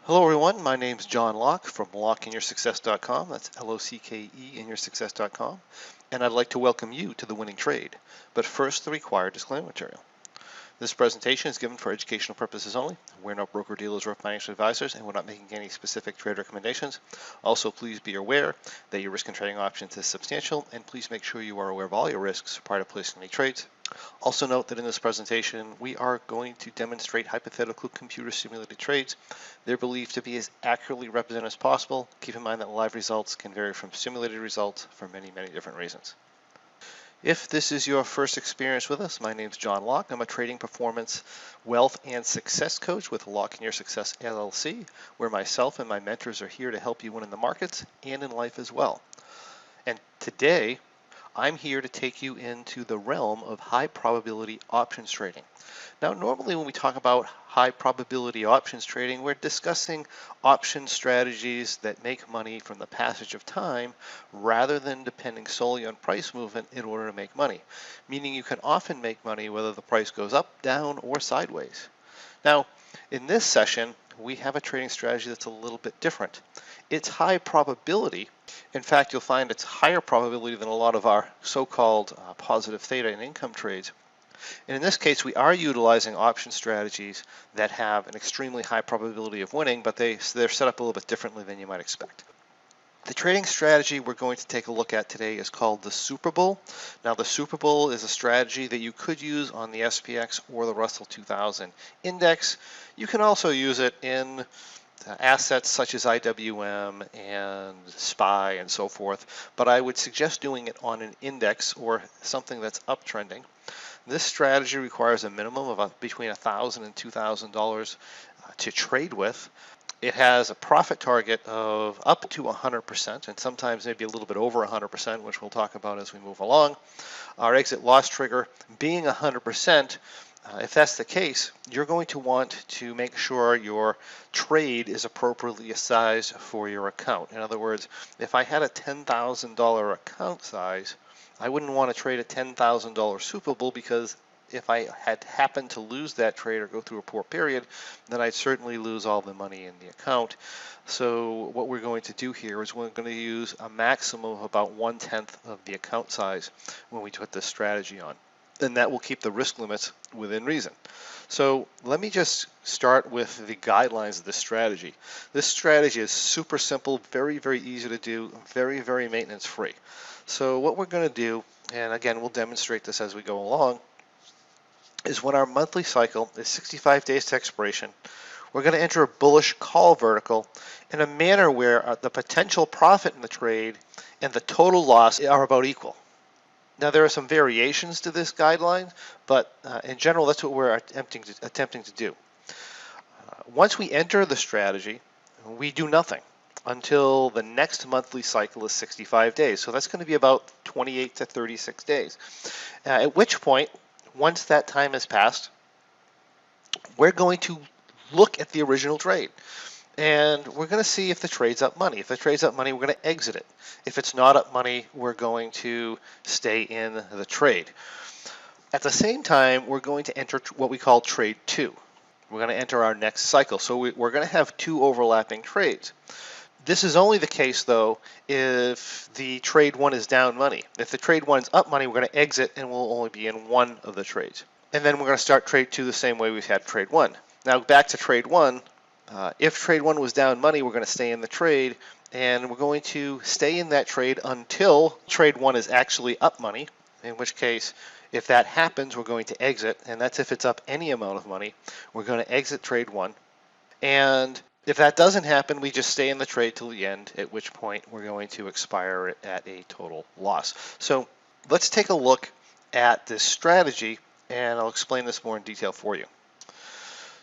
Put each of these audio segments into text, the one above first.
Hello everyone, my name is John Locke from lockeinyoursuccess.com. That's L-O-C-K-E inyoursuccess.com. And I'd like to welcome you to the winning trade. But first, the required disclaimer material. This presentation is given for educational purposes only. We're not broker dealers or financial advisors, and we're not making any specific trade recommendations. Also, please be aware that your risk in trading options is substantial, and please make sure you are aware of all your risks prior to placing any trades. Also note that in this presentation, we are going to demonstrate hypothetical computer simulated trades. They're believed to be as accurately represented as possible. Keep in mind that live results can vary from simulated results for many, many different reasons. If this is your first experience with us, my name is John Locke. I'm a trading performance, wealth, and success coach with Lock in Your Success LLC, where myself and my mentors are here to help you win in the markets and in life as well. And today, I'm here to take you into the realm of high probability options trading. Now, normally when we talk about high probability options trading, we're discussing option strategies that make money from the passage of time rather than depending solely on price movement in order to make money, meaning you can often make money whether the price goes up, down, or sideways. Now, in this session, we have a trading strategy that's a little bit different. It's high probability. In fact, you'll find it's higher probability than a lot of our so-called positive theta and income trades. And in this case, we are utilizing option strategies that have an extremely high probability of winning, but they're set up a little bit differently than you might expect. The trading strategy we're going to take a look at today is called the Super Bull. Now, the Super Bull is a strategy that you could use on the SPX or the Russell 2000 index. You can also use it in assets such as IWM and SPY and so forth, but I would suggest doing it on an index or something that's uptrending. This strategy requires a minimum of between $1,000 and $2,000 to trade with. It has a profit target of up to 100% and sometimes maybe a little bit over 100%, which we'll talk about as we move along. Our exit loss trigger being 100%. If that's the case, you're going to want to make sure your trade is appropriately sized for your account. In other words, if I had a $10,000 account size, I wouldn't want to trade a $10,000 Super Bowl because if I had happened to lose that trade or go through a poor period, then I'd certainly lose all the money in the account. So what we're going to do here is we're going to use a maximum of about 1/10 of the account size when we put this strategy on. And that will keep the risk limits within reason. So let me just start with the guidelines of this strategy. This strategy is super simple, very, very easy to do, very, very maintenance free. So what we're going to do, and again, we'll demonstrate this as we go along, is when our monthly cycle is 65 days to expiration, we're going to enter a bullish call vertical in a manner where the potential profit in the trade and the total loss are about equal. Now, there are some variations to this guideline, but in general, that's what we're attempting to do. Once we enter the strategy, we do nothing until the next monthly cycle is 65 days. So that's going to be about 28 to 36 days. At which point, once that time has passed, we're going to look at the original trade. And we're going to see if the trade's up money. If the trade's up money, we're going to exit it. If it's not up money, we're going to stay in the trade. At the same time, we're going to enter what we call trade 2. We're going to enter our next cycle. So we're going to have 2 overlapping trades. This is only the case, though, if the trade 1 is down money. If the trade 1 is up money, we're going to exit and we'll only be in one of the trades. And then we're going to start trade 2 the same way we've had trade 1. Now back to trade 1. If trade 1 was down money, we're going to stay in the trade, and we're going to stay in that trade until trade 1 is actually up money, in which case, if that happens, we're going to exit, and that's if it's up any amount of money. We're going to exit trade 1, and if that doesn't happen, we just stay in the trade till the end, at which point we're going to expire it at a total loss. So let's take a look at this strategy, and I'll explain this more in detail for you.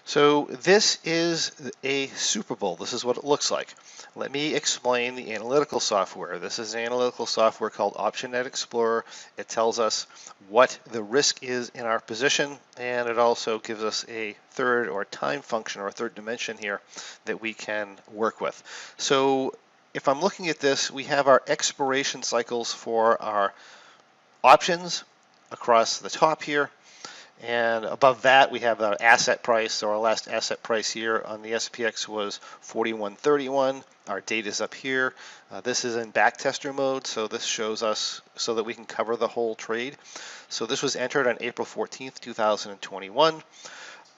So this is a Super Bowl. This is what it looks like. Let me explain the analytical software. This is an analytical software called OptionNet Explorer. It tells us what the risk is in our position, and it also gives us a third or time function or a third dimension here that we can work with. So if I'm looking at this, we have our expiration cycles for our options across the top here. And above that, we have our asset price. So our last asset price here on the SPX was 41.31. Our date is up here. This is in backtester mode, so this shows us so that we can cover the whole trade. So this was entered on April 14th, 2021.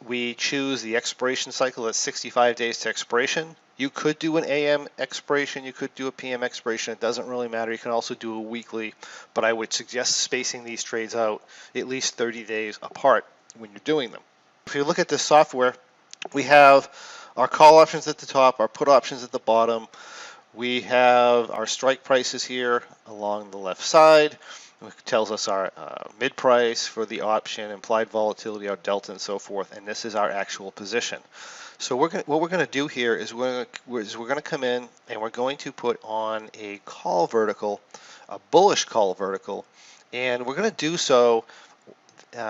We choose the expiration cycle at 65 days to expiration. You could do an AM expiration, you could do a PM expiration, it doesn't really matter. You can also do a weekly, but I would suggest spacing these trades out at least 30 days apart when you're doing them. If you look at this software, we have our call options at the top, our put options at the bottom. We have our strike prices here along the left side. It tells us our mid price for the option, implied volatility, our delta, and so forth. And this is our actual position. So what we're going to do here is we're going to come in and we're going to put on a call vertical, a bullish call vertical, and we're going to do so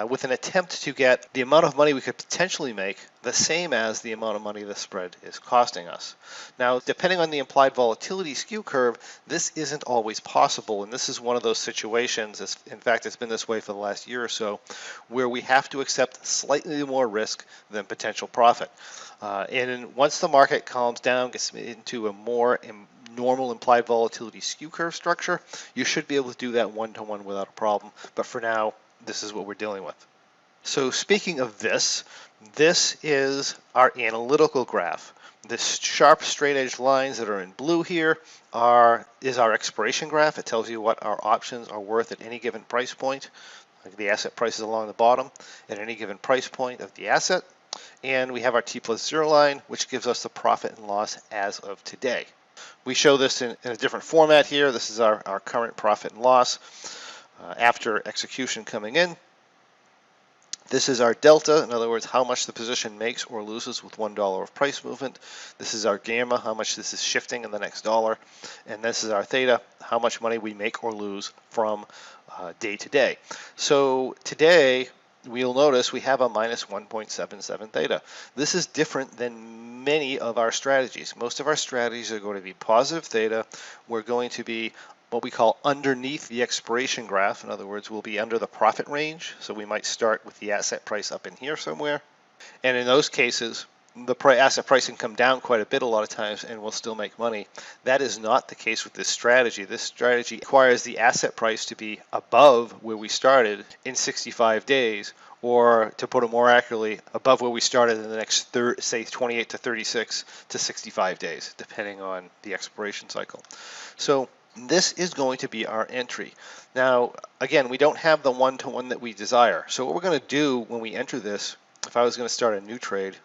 with an attempt to get the amount of money we could potentially make the same as the amount of money the spread is costing us. Now, depending on the implied volatility skew curve, this isn't always possible, and this is one of those situations, in fact, it's been this way for the last year or so, where we have to accept slightly more risk than potential profit. And once the market calms down, gets into a more normal implied volatility skew curve structure, you should be able to do that one-to-one without a problem. But for now, this is what we're dealing with. So speaking of this is our analytical graph. This sharp straight edge lines that are in blue here is our expiration graph. It tells you what our options are worth at any given price point. Like the asset prices along the bottom at any given price point of the asset. And we have our T+0 line, which gives us the profit and loss as of today. We show this in a different format here. This is our current profit and loss after execution coming in. This is our delta, in other words, how much the position makes or loses with $1 of price movement. This is our gamma, how much this is shifting in the next dollar. And this is our theta, how much money we make or lose from day to day. So today, we'll notice we have a minus 1.77 theta. This is different than many of our strategies. Most of our strategies are going to be positive theta. We're going to be what we call underneath the expiration graph. In other words, we'll be under the profit range. So we might start with the asset price up in here somewhere. And in those cases, the asset price can come down quite a bit a lot of times and we'll still make money. That is not the case with this strategy. This strategy requires the asset price to be above where we started in 65 days, or to put it more accurately, above where we started in the next, say, 28 to 36 to 65 days, depending on the expiration cycle. So this is going to be our entry. Now, again, we don't have the one-to-one that we desire. So what we're going to do when we enter this, if I was going to start a new trade,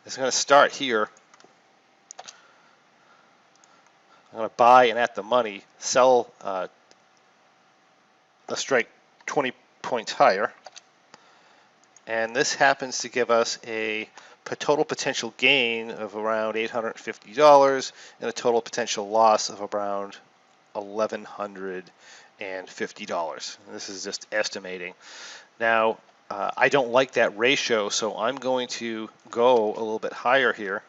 is going to start here. I'm going to buy and at the money, sell a strike 20 points higher. And this happens to give us a total potential gain of around $850 and a total potential loss of around $1,150. This is just estimating. Now, I don't like that ratio, so I'm going to go a little bit higher here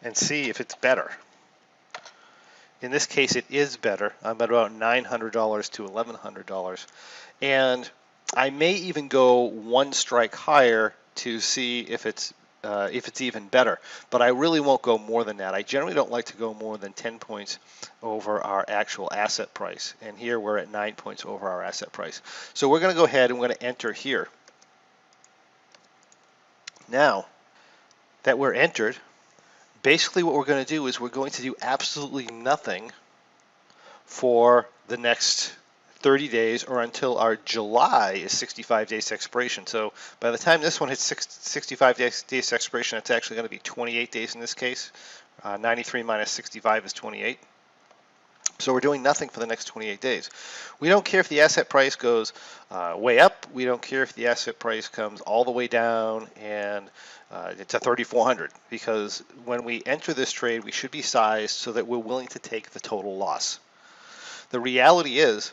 and see if it's better. In this case, it is better. I'm at about $900 to $1,100. And I may even go one strike higher to see if it's even better. But I really won't go more than that. I generally don't like to go more than 10 points over our actual asset price. And here we're at 9 points over our asset price. So we're going to go ahead and we're going to enter here. Now that we're entered, basically what we're going to do is we're going to do absolutely nothing for the next 30 days or until our July is 65 days to expiration. So by the time this one hits 65 days to expiration, it's actually going to be 28 days in this case. 93 minus 65 is 28. So we're doing nothing for the next 28 days. We don't care if the asset price goes way up. We don't care if the asset price comes all the way down and it's a 3,400, because when we enter this trade, we should be sized so that we're willing to take the total loss. The reality is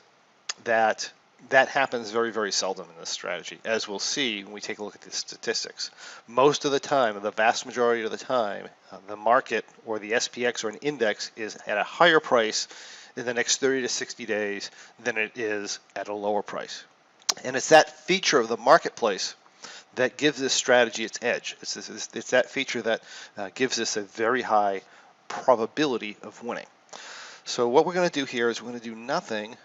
that happens very, very seldom in this strategy, as we'll see when we take a look at the statistics. Most of the time, the vast majority of the time, the market or the SPX or an index is at a higher price in the next 30 to 60 days than it is at a lower price. And it's that feature of the marketplace that gives this strategy its edge. It's that feature that gives us a very high probability of winning. So what we're going to do here is we're going to do nothing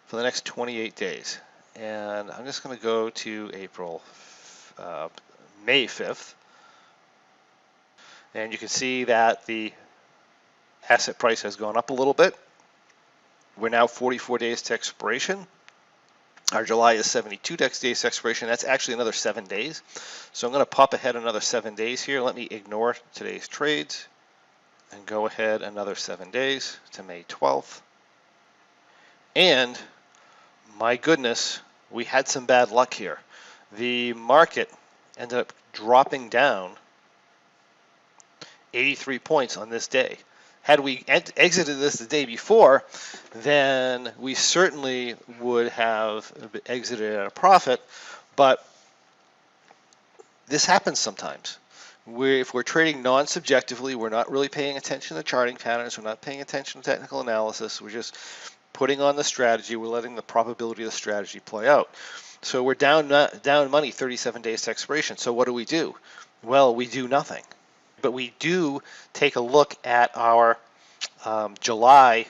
for the next 28 days. And I'm just going to go to May 5th. And you can see that the asset price has gone up a little bit. We're now 44 days to expiration. Our July is 72 days to expiration. That's actually another 7 days. So I'm going to pop ahead another 7 days here. Let me ignore today's trades and go ahead another 7 days to May 12th. And my goodness, we had some bad luck here. The market ended up dropping down 83 points on this day. Had we exited this the day before, then we certainly would have exited at a profit, but this happens sometimes. If we're trading non-subjectively, we're not really paying attention to charting patterns, we're not paying attention to technical analysis, we're just putting on the strategy, we're letting the probability of the strategy play out. So we're down money 37 days to expiration. So what do? Well, we do nothing. But we do take a look at our July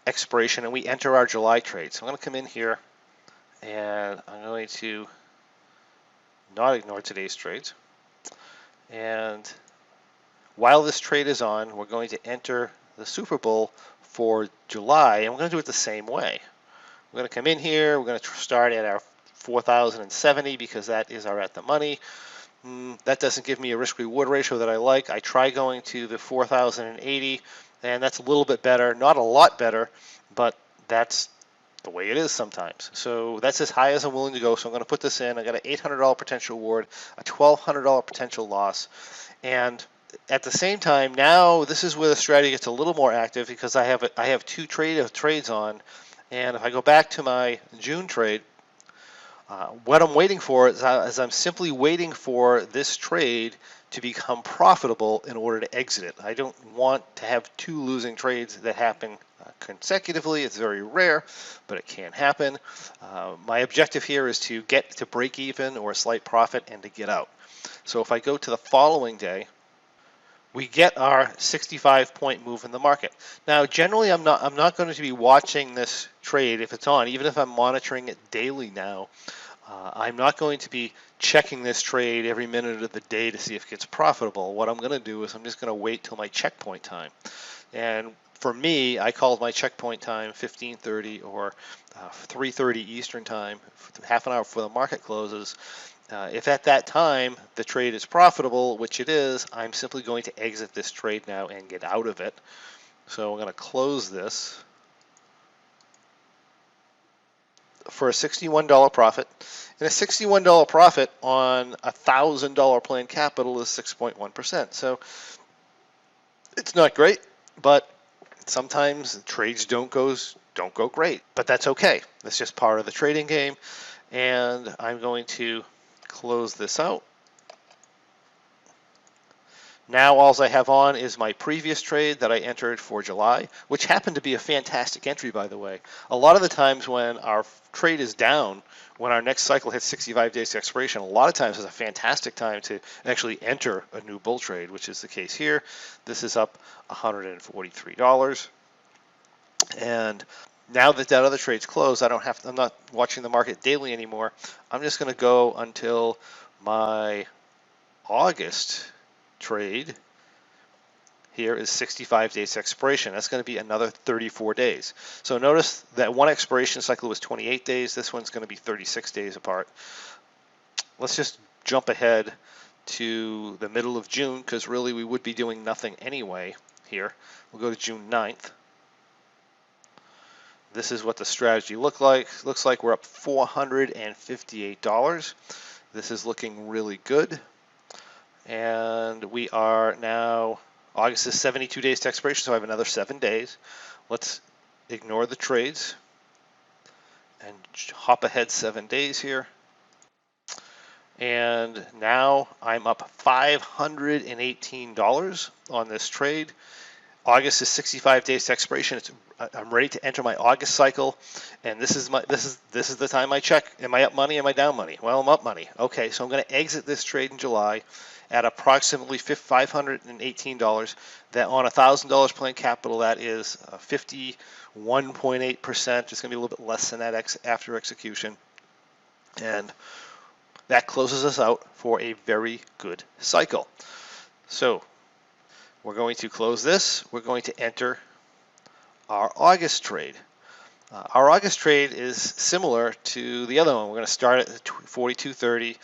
expiration and we enter our July trade. So I'm going to come in here and I'm going to not ignore today's trades. And while this trade is on, we're going to enter the Super Bowl for July, and we're going to do it the same way. We're going to come in here, we're going to start at our 4,070 because that is our at the money. That doesn't give me a risk-reward ratio that I like. I try going to the 4,080, and that's a little bit better. Not a lot better, but that's the way it is sometimes. So that's as high as I'm willing to go. So I'm going to put this in. I got an $800 potential reward, a $1,200 potential loss, and at the same time, now this is where the strategy gets a little more active because I have two trades on, and if I go back to my June trade, what I'm waiting for is I'm simply waiting for this trade to become profitable in order to exit it. I don't want to have two losing trades that happen consecutively. It's very rare, but it can happen. My objective here is to get to break even or a slight profit and to get out. So if I go to the following day, we get our 65-point move in the market. Now, generally, I'm not going to be watching this trade if it's on, even if I'm monitoring it daily now. I'm not going to be checking this trade every minute of the day to see if it gets profitable. What I'm going to do is I'm just going to wait till my checkpoint time. And for me, I called my checkpoint time 15:30 or 3:30 Eastern time, half an hour before the market closes. If at that time the trade is profitable, which it is, I'm simply going to exit this trade now and get out of it. So I'm going to close this for a $61 profit. And a $61 profit on a $1,000 planned capital is 6.1%. So it's not great, but sometimes trades don't go great. But that's okay. That's just part of the trading game. And I'm going to close this out. Now all I have on is my previous trade that I entered for July, which happened to be a fantastic entry, by the way. A lot of the times when our trade is down, when our next cycle hits 65 days to expiration, a lot of times is a fantastic time to actually enter a new bull trade, which is the case here. This is up $143. And now that other trade's closed, I'm not watching the market daily anymore. I'm just going to go until my August trade here is 65 days expiration. That's going to be another 34 days. So notice that one expiration cycle was 28 days. This one's going to be 36 days apart. Let's just jump ahead to the middle of June because really we would be doing nothing anyway here. We'll go to June 9th. This is what the strategy looks like. Looks like we're up $458. This is looking really good. And we are now, August is 72 days to expiration, so I have another 7 days. Let's ignore the trades and hop ahead 7 days here. And now I'm up $518 on this trade. August is 65 days to expiration. I'm ready to enter my August cycle, and this is the time I check. Am I up money? Am I down money? Well, I'm up money. Okay, so I'm going to exit this trade in July at approximately $518. That on $1,000 planned capital, that is 51.8%. It's going to be a little bit less than that after execution, and that closes us out for a very good cycle. So we're going to close this. We're going to enter our August trade. Our August trade is similar to the other one. We're going to start at the 42.30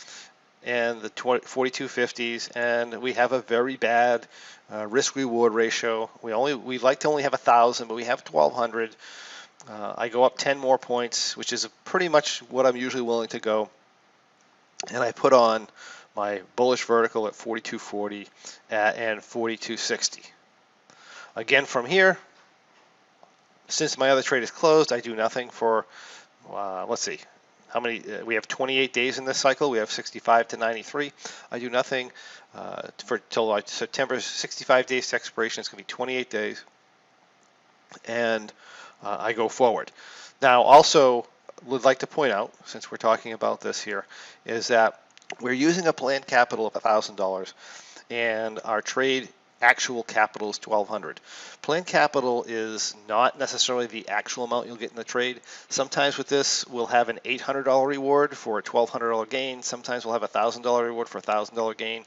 and the 42.50s, and we have a very bad risk-reward ratio. We like to only have 1,000, but we have 1,200. I go up 10 more points, which is pretty much what I'm usually willing to go, and I put on my bullish vertical at 42.40 and 42.60. Again, from here, since my other trade is closed, I do nothing for, let's see, how many, we have 28 days in this cycle. We have 65 to 93. I do nothing till September, 65 days to expiration. It's going to be 28 days. And I go forward. Now, also, would like to point out, since we're talking about this here, is that we're using a planned capital of $1,000, and our trade actual capital is $1,200. Planned capital is not necessarily the actual amount you'll get in the trade. Sometimes with this, we'll have an $800 reward for a $1,200 gain. Sometimes we'll have a $1,000 reward for a $1,000 gain.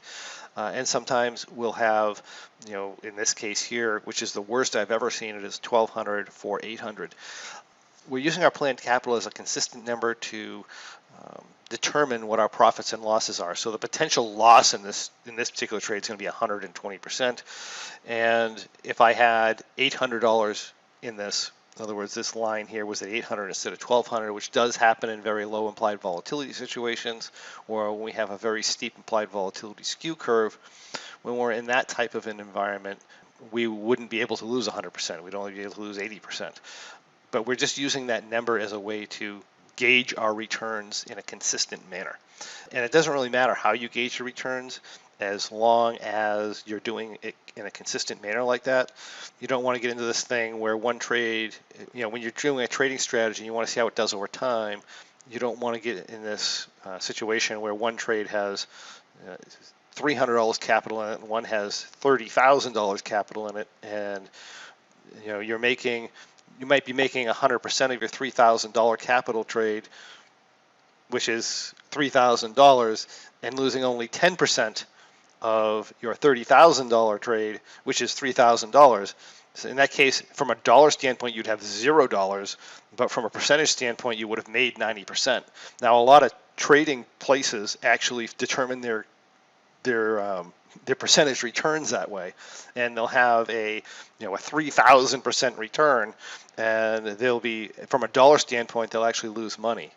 And sometimes we'll have, in this case here, which is the worst I've ever seen, it is $1,200 for $800. We're using our planned capital as a consistent number to determine what our profits and losses are. So the potential loss in this particular trade is going to be 120%. And if I had $800 in this, in other words, this line here was at 800 instead of 1200, which does happen in very low implied volatility situations, or when we have a very steep implied volatility skew curve. When we're in that type of an environment, we wouldn't be able to lose 100%. We'd only be able to lose 80%. But we're just using that number as a way to gauge our returns in a consistent manner. And it doesn't really matter how you gauge your returns, as long as you're doing it in a consistent manner like that. You don't want to get into this thing where one trade, when you're doing a trading strategy and you want to see how it does over time, you don't want to get in this situation where one trade has $300 capital in it and one has $30,000 capital in it, and you might be making 100% of your $3,000 capital trade, which is $3,000, and losing only 10% of your $30,000 trade, which is $3,000. So in that case, from a dollar standpoint, you'd have $0, but from a percentage standpoint, you would have made 90%. Now, a lot of trading places actually determine their percentage returns that way, and they'll have a 3,000% return, and they'll be, from a dollar standpoint, they'll actually lose money.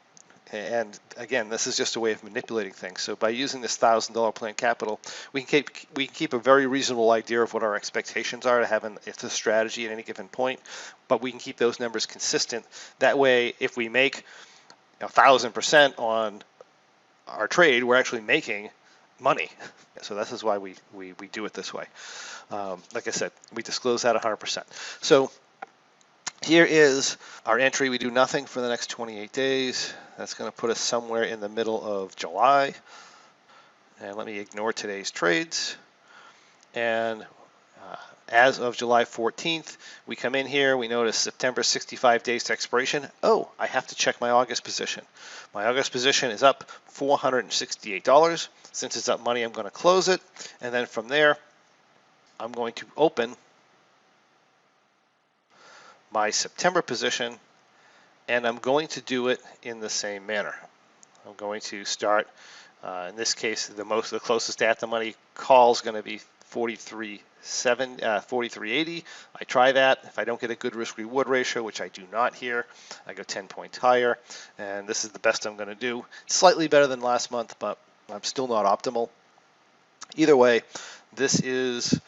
And again, this is just a way of manipulating things. So by using this $1,000 planned capital, we can keep a very reasonable idea of what our expectations are to have it's a strategy at any given point, but we can keep those numbers consistent. That way, if we make 1,000% on our trade, we're actually making money. So this is why we do it this way. Like I said, we disclose that 100%. So here is our entry. We do nothing for the next 28 days. That's going to put us somewhere in the middle of July. And let me ignore today's trades. And as of July 14th, we come in here, we notice September 65 days to expiration. Oh, I have to check my August position. My August position is up $468. Since it's up money, I'm going to close it. And then from there, I'm going to open my September position, and I'm going to do it in the same manner. I'm going to start, in this case, the closest at the money call is going to be 43.80. I try that. If I don't get a good risk reward ratio, which I do not here, I go 10 points higher, and this is the best I'm going to do. Slightly better than last month, but I'm still not optimal. Either way, this is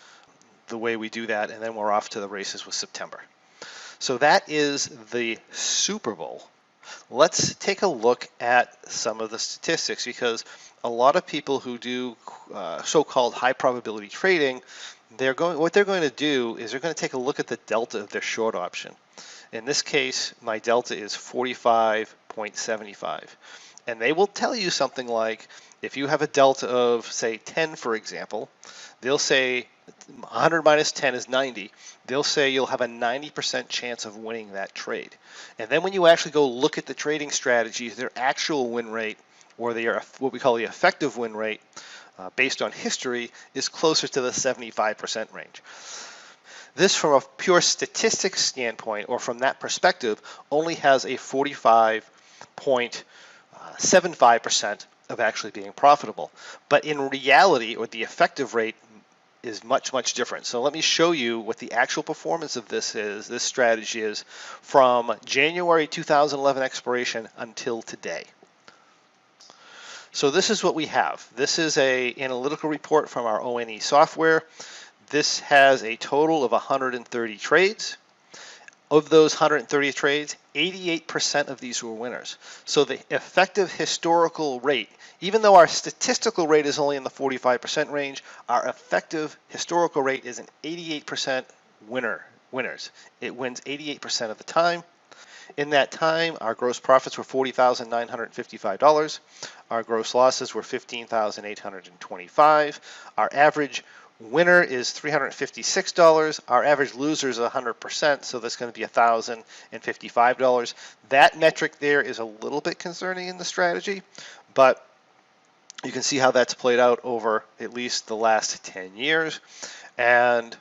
the way we do that, and then we're off to the races with September. So that is the Super Bowl. Let's take a look at some of the statistics, because a lot of people who do so-called high probability trading, what they're going to do is they're going to take a look at the delta of their short option. In this case, my delta is 45.75. And they will tell you something like, if you have a delta of, say, 10, for example, they'll say 100 minus 10 is 90. They'll say you'll have a 90% chance of winning that trade. And then when you actually go look at the trading strategies, their actual win rate, or their what we call the effective win rate, based on history, is closer to the 75% range. This, from a pure statistics standpoint, or from that perspective, only has a 45.75% of actually being profitable. But in reality, or the effective rate, is much, much different. So let me show you what the actual performance of this strategy is, from January 2011 expiration until today. So this is what we have. This is an analytical report from our ONE software. This has a total of 130 trades. Of those 130 trades, 88% of these were winners. So the effective historical rate, even though our statistical rate is only in the 45% range, our effective historical rate is an 88% winners. It wins 88% of the time. In that time, our gross profits were $40,955. Our gross losses were $15,825. Our average winner is $356. Our average loser is 100%, so that's going to be $1,055. That metric there is a little bit concerning in the strategy, but you can see how that's played out over at least the last 10 years. And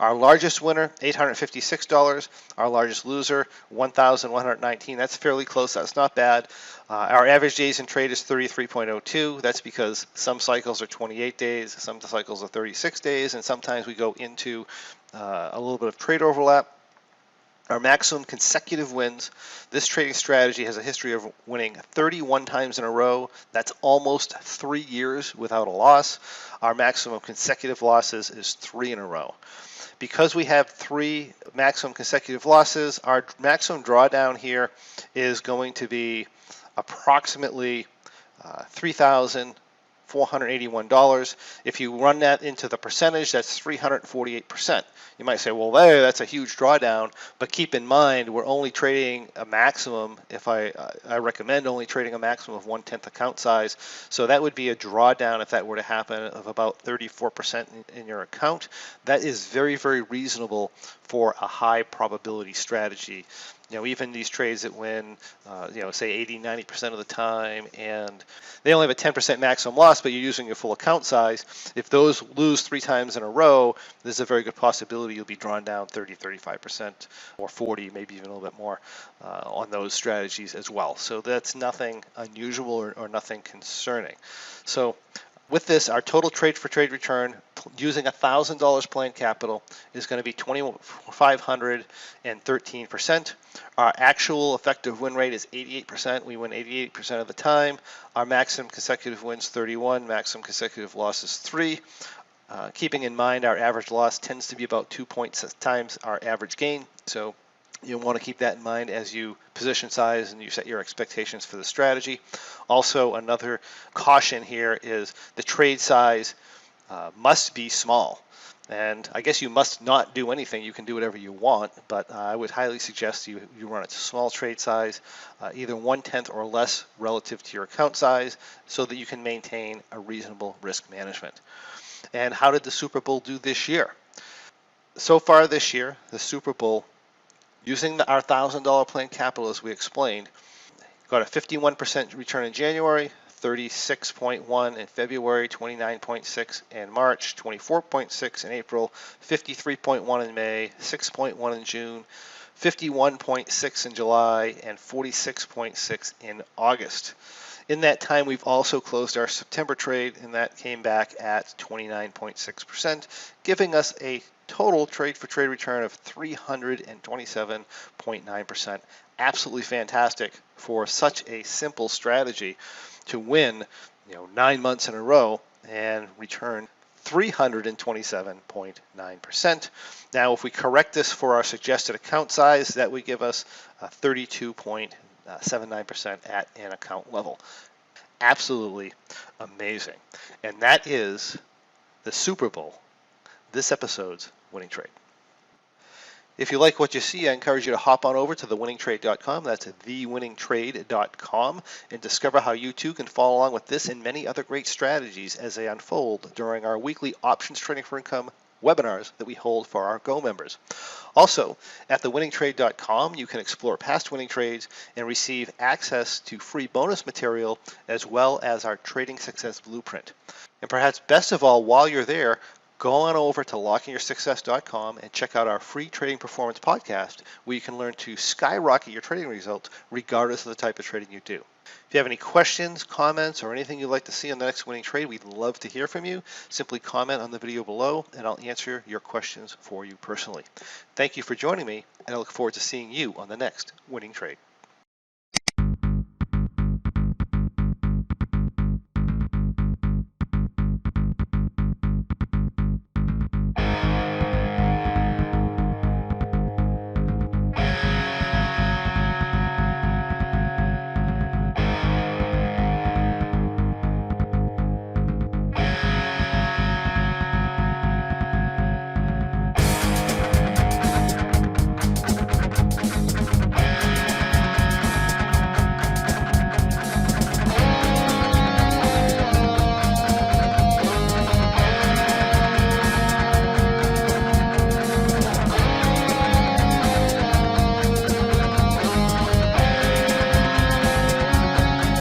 our largest winner, $856. Our largest loser, $1,119. That's fairly close. That's not bad. Our average days in trade is 33.02. That's because some cycles are 28 days, some cycles are 36 days, and sometimes we go into a little bit of trade overlap. Our maximum consecutive wins. This trading strategy has a history of winning 31 times in a row. That's almost 3 years without a loss. Our maximum consecutive losses is 3 in a row. Because we have 3 maximum consecutive losses, our maximum drawdown here is going to be approximately $3,481. If you run that into the percentage, that's 348%. You might say, well, that's a huge drawdown, but keep in mind, we're only trading a maximum, I recommend only trading a maximum of 1/10 account size. So that would be a drawdown, if that were to happen, of about 34% in your account. That is very, very reasonable for a high probability strategy. Even these trades that win, say 80-90% of the time, and they only have a 10% maximum loss, but you're using your full account size. If those lose 3 times in a row, there's a very good possibility you'll be drawn down 30-35% or 40, maybe even a little bit more on those strategies as well. So that's nothing unusual or nothing concerning. So with this, our total trade for trade return using $1,000 planned capital is going to be 2,513%. Our actual effective win rate is 88%. We win 88% of the time. Our maximum consecutive wins 31, maximum consecutive losses 3. Keeping in mind our average loss tends to be about 2 points times our average gain. So you'll want to keep that in mind as you position size and you set your expectations for the strategy. Also, another caution here is the trade size must be small. And I guess you must not do anything. You can do whatever you want, but I would highly suggest you run a small trade size, either 1/10 or less relative to your account size, so that you can maintain a reasonable risk management. And how did the Super Bowl do this year? So far this year, the Super Bowl, using our $1,000 planned capital, as we explained, got a 51% return in January, 36.1 in February, 29.6 in March, 24.6 in April, 53.1 in May, 6.1 in June, 51.6 in July, and 46.6 in August. In that time, we've also closed our September trade, and that came back at 29.6%, giving us a total trade for trade return of 327.9%. Absolutely fantastic for such a simple strategy to win 9 months in a row and return 327.9%. Now, if we correct this for our suggested account size, that would give us 32.79% at an account level. Absolutely amazing. And that is the Super Bowl this episode's winning trade. If you like what you see, I encourage you to hop on over to thewinningtrade.com. That's thewinningtrade.com, and discover how you too can follow along with this and many other great strategies as they unfold during our weekly Options Trading for Income webinars that we hold for our Go members. Also, at thewinningtrade.com, you can explore past winning trades and receive access to free bonus material as well as our Trading Success Blueprint. And perhaps best of all, while you're there, go on over to lockingyoursuccess.com and check out our free trading performance podcast, where you can learn to skyrocket your trading results regardless of the type of trading you do. If you have any questions, comments, or anything you'd like to see on the next winning trade, we'd love to hear from you. Simply comment on the video below and I'll answer your questions for you personally. Thank you for joining me, and I look forward to seeing you on the next winning trade.